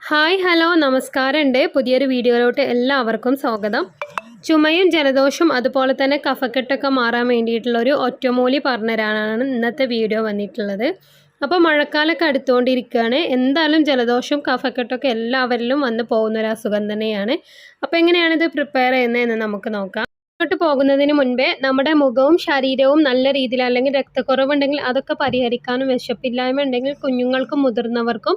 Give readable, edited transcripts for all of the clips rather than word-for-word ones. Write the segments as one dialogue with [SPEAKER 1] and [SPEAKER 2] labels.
[SPEAKER 1] Hi hello നമസ്കാരമുണ്ട്. പുതിയൊരു വീഡിയോയിലോട്ട് എല്ലാവർക്കും സ്വാഗതം. ചുമയും ജലദോഷവും അതുപോലെ തന്നെ കഫക്കെട്ടൊക്കെ മാറാൻ വേണ്ടിയിട്ടുള്ളൊരു ഒറ്റമൂലി പറഞ്ഞുതരാനാണ് ഇന്നത്തെ വീഡിയോ വന്നിട്ടുള്ളത്. അപ്പോൾ മഴക്കാലമൊക്കെ അടുത്തുകൊണ്ടിരിക്കുകയാണ്. എന്തായാലും ജലദോഷവും കഫക്കെട്ടൊക്കെ എല്ലാവരിലും വന്ന് പോകുന്നൊരു അസുഖം തന്നെയാണ്. അപ്പോൾ എങ്ങനെയാണിത് പ്രിപ്പയർ ചെയ്യുന്നതെന്ന് നമുക്ക് നോക്കാം. ോട്ട് പോകുന്നതിന് മുൻപേ നമ്മുടെ മുഖവും ശരീരവും നല്ല രീതിയിൽ അല്ലെങ്കിൽ രക്തക്കുറവുണ്ടെങ്കിൽ അതൊക്കെ പരിഹരിക്കാനും വിശപ്പില്ലായ്മ ഉണ്ടെങ്കിൽ കുഞ്ഞുങ്ങൾക്കും മുതിർന്നവർക്കും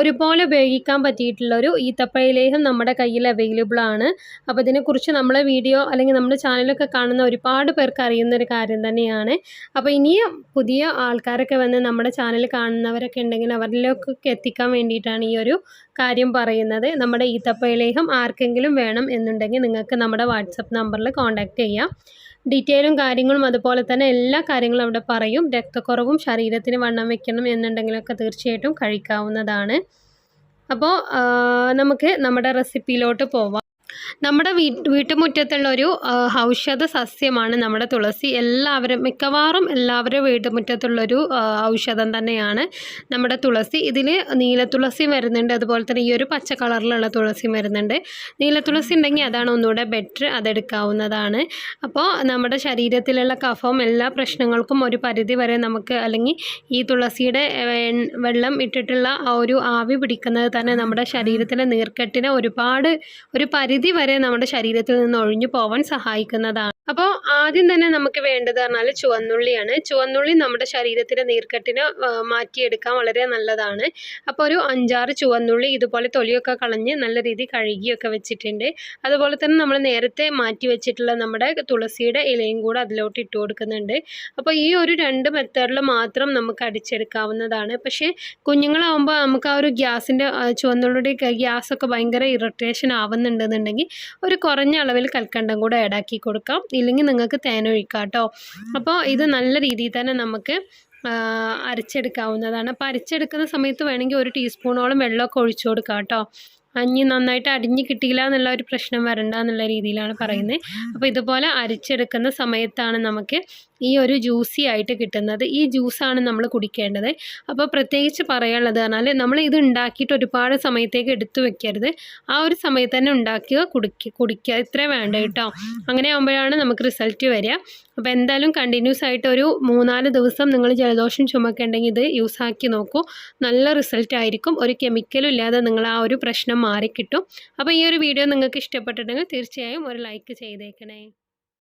[SPEAKER 1] ഒരുപോലെ ഉപയോഗിക്കാൻ പറ്റിയിട്ടുള്ളൊരു ഈത്തപ്പഴ നമ്മുടെ കയ്യിൽ അവൈലബിൾ ആണ്. അപ്പോൾ ഇതിനെക്കുറിച്ച് നമ്മളെ വീഡിയോ അല്ലെങ്കിൽ നമ്മുടെ ചാനലൊക്കെ കാണുന്ന ഒരുപാട് പേർക്ക് അറിയുന്നൊരു കാര്യം തന്നെയാണ്. അപ്പോൾ ഇനിയും പുതിയ ആൾക്കാരൊക്കെ വന്ന് നമ്മുടെ ചാനൽ കാണുന്നവരൊക്കെ ഉണ്ടെങ്കിൽ അവരിലേക്കൊക്കെ എത്തിക്കാൻ വേണ്ടിയിട്ടാണ് ഈ ഒരു കാര്യം പറയുന്നത്. നമ്മുടെ ഈത്തപ്പഴ ആർക്കെങ്കിലും വേണം എന്നുണ്ടെങ്കിൽ നിങ്ങൾക്ക് നമ്മുടെ വാട്സപ്പ് നമ്പറിൽ കോൺടാക്റ്റ് ചെയ്യാം. ഡീറ്റെയിലും കാര്യങ്ങളും അതുപോലെ തന്നെ എല്ലാ കാര്യങ്ങളും അവിടെ പറയും. രക്തക്കുറവും ശരീരത്തിന് വണ്ണം വെക്കണം എന്നുണ്ടെങ്കിലൊക്കെ തീർച്ചയായിട്ടും കഴിക്കാവുന്നതാണ്. അപ്പോൾ നമുക്ക് നമ്മുടെ റെസിപ്പിയിലോട്ട് പോവാം. നമ്മുടെ വീട്ടുമുറ്റത്തുള്ള ഒരു ഔഷധ സസ്യമാണ് നമ്മുടെ തുളസി. മിക്കവാറും എല്ലാവരും വീട്ടുമുറ്റത്തുള്ളൊരു ഔഷധം തന്നെയാണ് നമ്മുടെ തുളസി. ഇതിൽ നീലത്തുളസി വരുന്നുണ്ട്, അതുപോലെ തന്നെ ഈ ഒരു പച്ച കളറിലുള്ള തുളസി വരുന്നുണ്ട്. നീലത്തുളസി ഉണ്ടെങ്കിൽ അതാണ് ഒന്നുകൂടെ ബെറ്റർ, അതെടുക്കാവുന്നതാണ്. അപ്പോൾ നമ്മുടെ ശരീരത്തിലുള്ള കഫവും എല്ലാ പ്രശ്നങ്ങൾക്കും ഒരു പരിധി വരെ നമുക്ക്, അല്ലെങ്കിൽ ഈ തുളസിയുടെ വെള്ളം ഇട്ടിട്ടുള്ള ആ ഒരു ആവി പിടിക്കുന്നത് തന്നെ നമ്മുടെ ശരീരത്തിലെ നീർക്കെട്ടിനെ ഒരു പരിധി വരെ നമ്മുടെ ശരീരത്തിൽ നിന്ന് ഒഴിഞ്ഞു പോവാൻ സഹായിക്കുന്നതാണ്. അപ്പോൾ ആദ്യം തന്നെ നമുക്ക് വേണ്ടത് പറഞ്ഞാൽ ചുവന്നുള്ളിയാണ്. ചുവന്നുള്ളി നമ്മുടെ ശരീരത്തിലെ നീർക്കെട്ടിനെ മാറ്റിയെടുക്കാൻ വളരെ നല്ലതാണ്. അപ്പോൾ ഒരു 5-6 ചുവന്നുള്ളി ഇതുപോലെ തൊലിയൊക്കെ കളഞ്ഞ് നല്ല രീതിയിൽ കഴുകിയൊക്കെ വെച്ചിട്ടുണ്ട്. അതുപോലെ തന്നെ നമ്മൾ നേരത്തെ മാറ്റി വെച്ചിട്ടുള്ള നമ്മുടെ തുളസിയുടെ ഇലയും കൂടെ അതിലോട്ട് ഇട്ട് കൊടുക്കുന്നുണ്ട്. അപ്പോൾ ഈ ഒരു 2 മെത്തേഡിൽ മാത്രം നമുക്ക് അടിച്ചെടുക്കാവുന്നതാണ്. പക്ഷേ കുഞ്ഞുങ്ങളാവുമ്പോൾ നമുക്ക് ആ ഒരു ചുവന്നുള്ളിയുടെ ഗ്യാസൊക്കെ ഭയങ്കര ഇറിറ്റേഷൻ ആവുന്നുണ്ടെന്നുണ്ടെങ്കിൽ ഒരു കുറഞ്ഞ അളവിൽ കൽക്കണ്ടം കൂടെ ആഡാക്കി കൊടുക്കാം. ഇല്ലെങ്കിൽ നിങ്ങൾക്ക് തേനൊഴിക്കാം കേട്ടോ. അപ്പോൾ ഇത് നല്ല രീതിയിൽ തന്നെ നമുക്ക് അരച്ചെടുക്കാവുന്നതാണ്. അപ്പോൾ അരച്ചെടുക്കുന്ന സമയത്ത് വേണമെങ്കിൽ 1 ടീസ്പൂണോളം വെള്ളമൊക്കെ ഒഴിച്ചു കൊടുക്കാം കേട്ടോ. നന്നായിട്ട് അടിഞ്ഞ് കിട്ടിയില്ല എന്നുള്ള ഒരു പ്രശ്നം വരണ്ട എന്നുള്ള രീതിയിലാണ് പറയുന്നത്. അപ്പോൾ ഇതുപോലെ അരച്ചെടുക്കുന്ന സമയത്താണ് നമുക്ക് ഈ ഒരു ജ്യൂസി ആയിട്ട് കിട്ടുന്നത്. ഈ ജ്യൂസാണ് നമ്മൾ കുടിക്കേണ്ടത്. അപ്പോൾ പ്രത്യേകിച്ച് പറയാനുള്ളത് പറഞ്ഞാൽ നമ്മൾ ഇത് ഉണ്ടാക്കിയിട്ട് ഒരുപാട് സമയത്തേക്ക് എടുത്തു വെക്കരുത്. ആ ഒരു സമയത്ത് തന്നെ ഉണ്ടാക്കുക, കുടിക്കുക, ഇത്രേ വേണ്ട കേട്ടോ. അങ്ങനെ ആകുമ്പോഴാണ് നമുക്ക് റിസൾട്ട് വരിക. അപ്പോൾ എന്തായാലും കണ്ടിന്യൂസ് ആയിട്ട് ഒരു 3-4 ദിവസം നിങ്ങൾ ജലദോഷം ചുമക്കുണ്ടെങ്കിൽ ഇത് യൂസാക്കി നോക്കൂ. നല്ല റിസൾട്ട് ആയിരിക്കും. ഒരു കെമിക്കലും ഇല്ലാതെ നിങ്ങൾ ആ ഒരു പ്രശ്നം മാറിക്കിട്ടും. അപ്പോൾ ഈ ഒരു വീഡിയോ നിങ്ങൾക്ക് ഇഷ്ടപ്പെട്ടിട്ടുണ്ടെങ്കിൽ തീർച്ചയായും ഒരു ലൈക്ക് ചെയ്തേക്കണേ.